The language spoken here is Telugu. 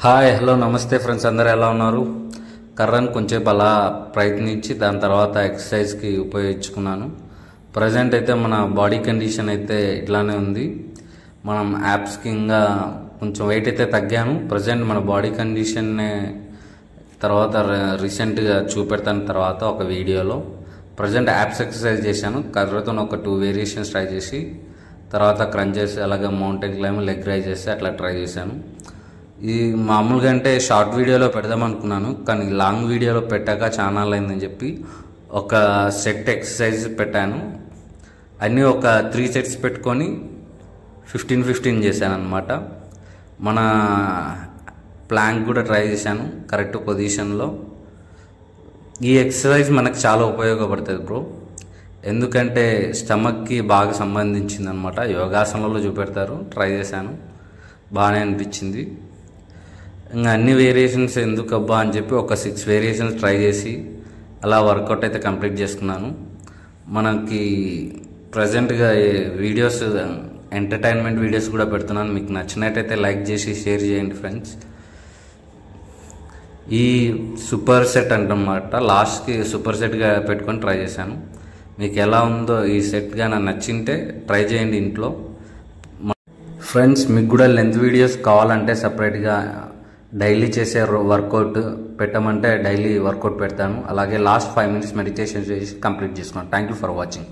హాయ్ హలో నమస్తే ఫ్రెండ్స్, అందరూ ఎలా ఉన్నారు? కర్రను కొంచెంసేపు అలా ప్రయత్నించి దాని తర్వాత ఎక్సర్సైజ్కి ఉపయోగించుకున్నాను. ప్రజెంట్ అయితే మన బాడీ కండిషన్ అయితే ఇట్లానే ఉంది. మనం యాప్స్కి ఇంకా కొంచెం వెయిట్ అయితే తగ్గాను. ప్రజెంట్ మన బాడీ కండిషన్నే తర్వాత రీసెంట్గా చూపెడతాను తర్వాత ఒక వీడియోలో. ప్రజెంట్ యాప్స్ ఎక్సర్సైజ్ చేశాను. కర్రతో ఒక 2 వేరియేషన్స్ ట్రై చేసి తర్వాత క్రంచ్ చేసి అలాగే మౌంటైన్ క్లైమ్, లెగ్ రైజ్ చేసి అట్లా ట్రై చేశాను. ఇది మామూలుగా అంటే షార్ట్ వీడియోలో పెడదాం అనుకున్నాను, కానీ లాంగ్ వీడియోలో పెట్టాక ఛానల్ అయిందని చెప్పి ఒక సెట్ ఎక్సర్సైజ్ పెట్టాను. అన్నీ ఒక 3 సెట్స్ పెట్టుకొని 15-15 చేశాను అనమాట. మన ప్లాంక్ కూడా ట్రై చేశాను కరెక్ట్ పొజిషన్లో. ఈ ఎక్సర్సైజ్ మనకు చాలా ఉపయోగపడుతుంది బ్రో, ఎందుకంటే స్టమక్కి బాగా సంబంధించింది అనమాట. యోగాసనంలో చూపెడతారు, ట్రై చేశాను, బాగానే అనిపించింది. ఇంకా అన్ని వేరియేషన్స్ ఎందుకు అబ్బా అని చెప్పి ఒక 6 వేరియేషన్స్ ట్రై చేసి అలా వర్కౌట్ అయితే కంప్లీట్ చేసుకున్నాను. మనకి ప్రజెంట్గా వీడియోస్ ఎంటర్టైన్మెంట్ వీడియోస్ కూడా పెడుతున్నాను. మీకు నచ్చినట్టయితే లైక్ చేసి షేర్ చేయండి ఫ్రెండ్స్. ఈ సూపర్ సెట్ అంటమాట, లాస్ట్కి సూపర్ సెట్గా పెట్టుకొని ట్రై చేశాను. మీకు ఎలా ఉందో ఈ సెట్గా నాకు నచ్చింటే ట్రై చేయండి ఇంట్లో. ఫ్రెండ్స్, మీకు కూడా లెంత్ వీడియోస్ కావాలంటే సపరేట్గా డైలీ చేసే వర్కౌట్ పెట్టమంటే డైలీ వర్కౌట్ పెడతాను. అలాగే లాస్ట్ 5 minutes మెడిటేషన్ చేసి కంప్లీట్ చేసుకున్నాను. Thank you for watching.